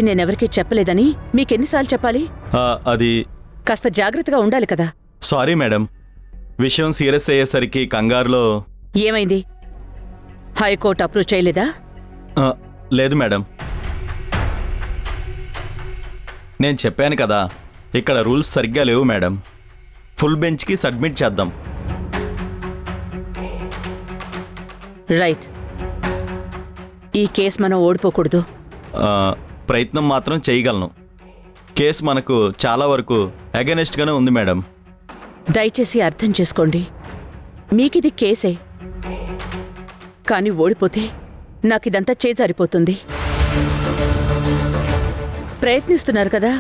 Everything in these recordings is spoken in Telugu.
నేనెవరికీ చెప్పలేదని మీకెన్నిసార్లు చెప్పాలి? అది కాస్త జాగ్రత్తగా ఉండాలి కదా. సారీ మేడం, విషయం సీరియస్ అయ్యేసరికి కంగారులో. ఏమైంది? హైకోర్టు అప్రూవ్ చేయలేదా? లేదు మేడం, నేను చెప్పాను కదా, ఇక్కడ రూల్స్ సరిగ్గా లేవు మేడం. ఫుల్ బెంచ్కి సబ్మిట్ చేద్దాం. రైట్. ఈ కేసు మనం ఓడిపోకూడదు. ప్రయత్నం మాత్రం చేయగలను. కేసు మనకు చాలా వరకు అగెనెస్ట్గానే ఉంది మేడం. దయచేసి అర్థం చేసుకోండి, మీకిది కేసే, కానీ ఓడిపోతే నాకిదంతా చేజారిపోతుంది. ప్రయత్నిస్తున్నారు కదా,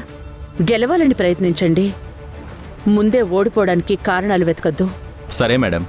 గెలవాలని ప్రయత్నించండి. ముందే ఓడిపోవడానికి కారణాలు వెతకద్దు. సరే మేడం.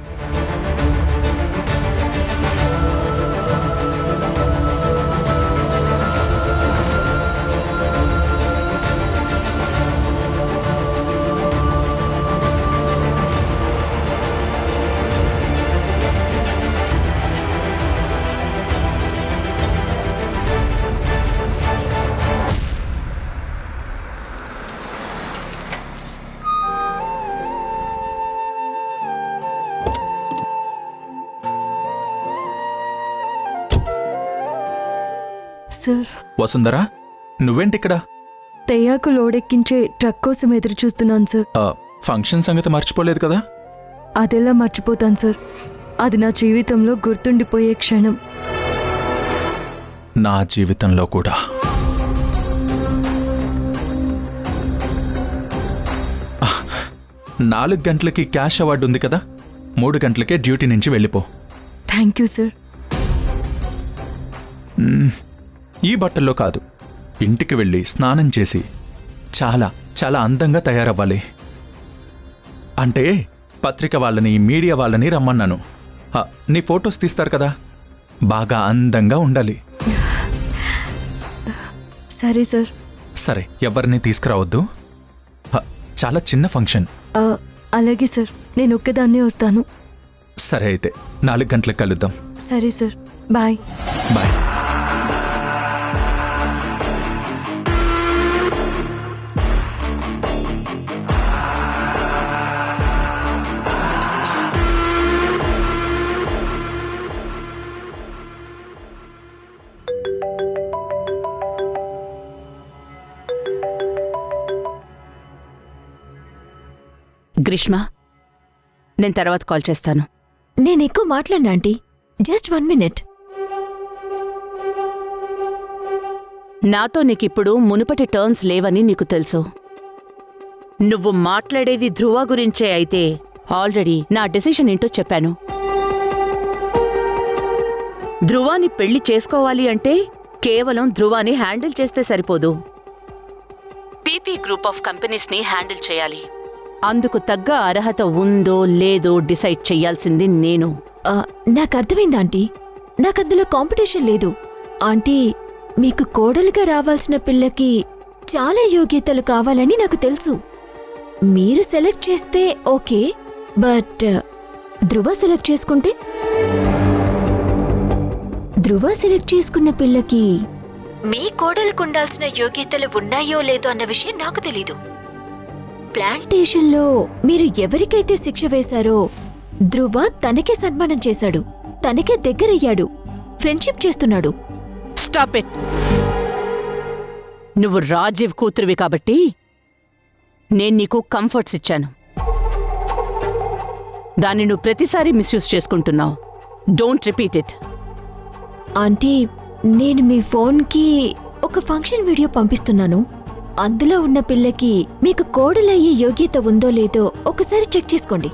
సార్. వసుంధరా, నువ్వేంటిక్కడ? తెయ్యాకు లోడెక్కించే ట్రక్ కోసం ఎదురు చూస్తున్నాను సార్. ఫంక్షన్ సంగతి మర్చిపోలేదు కదా? అదెలా మర్చిపోతాను సార్, అది నా జీవితంలో గుర్తుండిపోయే క్షణం. నా జీవితంలో కూడా. ఆ, 4 గంటలకి క్యాష్ అవార్డు ఉంది కదా, 3 గంటలకే డ్యూటీ నుంచి వెళ్ళిపో. Thank you sir. ఈ బట్టల్లో కాదు, ఇంటికి వెళ్ళి స్నానం చేసి చాలా చాలా అందంగా తయారవ్వాలి. అంటే పత్రిక వాళ్ళని, మీడియా వాళ్ళని రమ్మన్నాను. నీ ఫొటోస్ తీస్తారు కదా, బాగా అందంగా ఉండాలి. సరే సార్. సరే, ఎవరిని తీసుకురావద్దు, చాలా చిన్న ఫంక్షన్. అలాగే సార్, నేను ఒక్కదాన్నే వస్తాను. సరే అయితే 4 గంటలకు కలుద్దాం. సరే సార్, బాయ్. బాయ్. గ్రీష్మ, నేను తర్వాత కాల్ చేస్తాను. నేనెక్కువ మాట్లాడినా ఆంటీ, జస్ట్ 1 మినిట్. నాతో నీకిప్పుడు మునుపటి టర్న్స్ లేవని నీకు తెలుసు. నువ్వు మాట్లాడేది ధ్రువ గురించే అయితే ఆల్రెడీ నా డెసిషన్ ఏంటో చెప్పాను. ధ్రువాని పెళ్లి చేసుకోవాలి అంటే కేవలం ధ్రువాని హ్యాండిల్ చేస్తే సరిపోదు, పీపీ గ్రూప్ ఆఫ్ కంపెనీస్ని హ్యాండిల్ చేయాలి. అందుకు తగ్గ అర్హత ఉందో లేదో డిసైడ్ చెయ్యాల్సింది నేను. నాకు అర్థమైంది ఆంటీ, నాకందులో కాంపిటీషన్ లేదు. ఆంటీ, మీకు కోడలుగా రావాల్సిన పిల్లకి చాలా యోగ్యతలు కావాలని నాకు తెలుసు. మీరు సెలెక్ట్ చేస్తే ఓకే, బట్ ధ్రువ సెలెక్ట్ చేసుకుంటే? ధ్రువ సెలెక్ట్ చేసుకున్న పిల్లకి మీ కోడలకు ఉండాల్సిన యోగ్యతలు ఉన్నాయో లేదో అన్న విషయం నాకు తెలీదు. ప్లాంటేషన్లో మీరు ఎవరికైతే శిక్ష వేశారో ధ్రువ తనకే సన్మానం చేశాడు, తనకే దగ్గరయ్యాడు, ఫ్రెండ్షిప్ చేస్తున్నాడు. Stop it. నువ్వు రాజీవ్ కూతురువి కాబట్టి నేను నీకు కంఫర్ట్స్ ఇచ్చాను, దాన్ని నువ్వు ప్రతిసారి మిస్యూజ్ చేసుకుంటున్నావు. Don't repeat it. ఆంటీ, నేను మీ ఫోన్కి ఒక ఫంక్షన్ వీడియో పంపిస్తున్నాను. అందులో ఉన్న పిల్లకి మీకు కోడలయ్యే యోగ్యత ఉందో లేదో ఒకసారి చెక్ చేసుకోండి.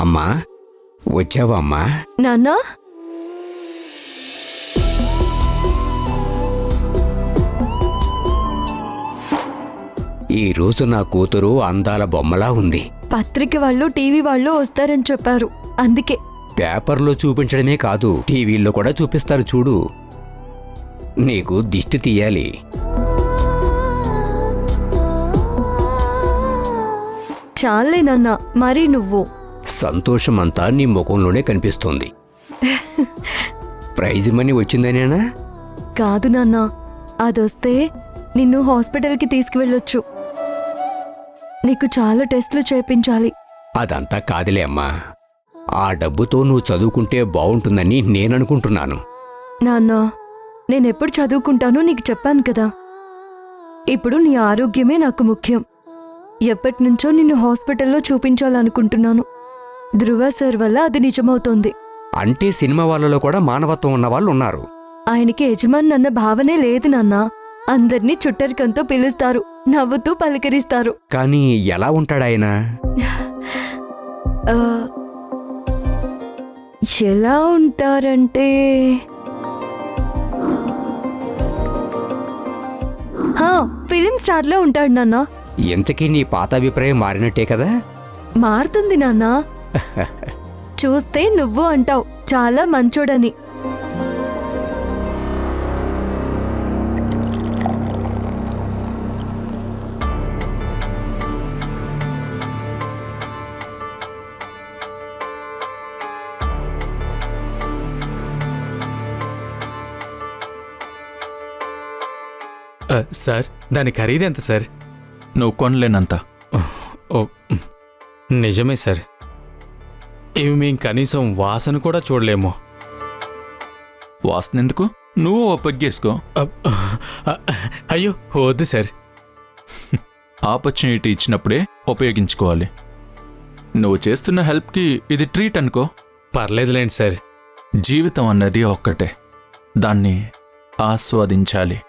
అమ్మా వచ్చావా అమ్మా? నాన్నా ఈరోజు నా కూతురు అందాల బొమ్మలా ఉంది. పత్రిక వాళ్ళు టీవీ వాళ్ళు వస్తారని చెప్పారు, అందుకే. పేపర్లో చూపించడమే కాదు, టీవీల్లో కూడా చూపిస్తారు చూడు. నీకు దిష్టి తీయాలి. చాలే నాన్న, మరి నువ్వు. సంతోషమంతా నీ ముఖంలోనే కనిపిస్తుంది. ప్రైజ్ మనీ వచ్చిందనేనా? కాదు నాన్న, అదొస్తే నిన్ను హాస్పిటల్కి తీసుకువెళ్ళొచ్చు. నీకు చాలా టెస్టులు చేయించాలి. అదంతా కాదులే అమ్మా. ఆ డబ్బుతో నువ్వు చదువుకుంటే బావుంటుందని నేననుకుంటున్నాను. నాన్న, నేనెప్పుడు చదువుకుంటానో నీకు చెప్పాను కదా. ఇప్పుడు నీ ఆరోగ్యమే నాకు ముఖ్యం. ఎప్పటినుంచో నిన్ను హాస్పిటల్లో చూపించాలనుకుంటున్నాను. ధృవ సార్ వల్ల అది నిజమవుతోంది. అంటే సినిమా వాళ్ళలో కూడా మానవత్వం ఉన్నవాళ్ళు ఉన్నారు. ఆయనకి యజమాని అన్న భావనే లేదు నాన్న. అందర్నీ చుట్టరికంతో పిలుస్తారు, నవ్వుతూ పలకరిస్తారు. కానీ ఎలా ఉంటాడాయన? ఆ, ఎలా ఉంటారంటే ఫిలిం స్టార్లో ఉంటాడు నాన్న. ఇంతకీ నీ పాత అభిప్రాయం మారినట్టే కదా? మారుతుంది నాన్న. చూస్తే నువ్వు అంటావు చాలా మంచోడని. సార్, దాని ఖరీదెంత సార్? నువ్వు కొనలేనంత. ఓ, నిజమే సార్. ఇవి మేము కనీసం వాసన కూడా చూడలేము. వాసనెందుకు, నువ్వు ఓ పెగ్గేసుకో. అయ్యో వద్దు సార్. ఆపర్చునిటీ ఇచ్చినప్పుడే ఉపయోగించుకోవాలి. నువ్వు చేస్తున్న హెల్ప్కి ఇది ట్రీట్ అనుకో. పర్లేదులేండి సార్. జీవితం అన్నది ఒక్కటే, దాన్ని ఆస్వాదించాలి.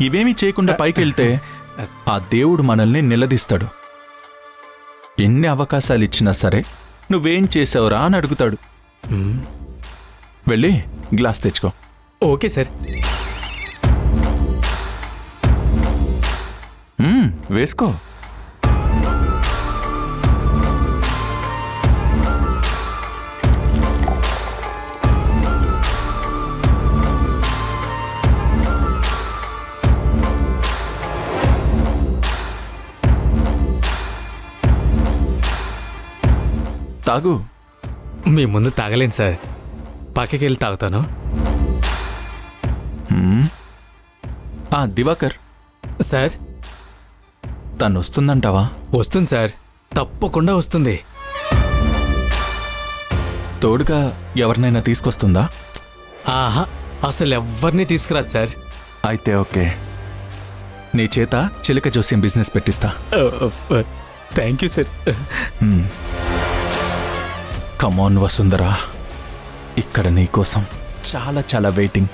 ఇవేమీ చేయకుండా పైకెళ్తే ఆ దేవుడు మనల్ని నిలదీస్తాడు. ఎన్ని అవకాశాలు ఇచ్చినా సరే నువ్వేం చేసావురా అని అడుగుతాడు. వెళ్ళి గ్లాస్ తెచ్చుకో. Okay sir. వేసుకో. తాగు. మీ ముందు తాగలేను సార్, పక్కకి వెళ్ళి తాగుతాను. దివాకర్ సార్, తను వస్తుందంటావా? వస్తుంది సార్, తప్పకుండా వస్తుంది. తోడుగా ఎవరినైనా తీసుకొస్తుందా? ఆహా, అసలు ఎవ్వరినీ తీసుకురాదు సార్. అయితే ఓకే, నీ చేత చిలక జోస్యం బిజినెస్ పెట్టిస్తా. Thank you sir. Come on Vasundhara, ఇక్కడ నీకోసం చాలా చాలా వెయిటింగ్.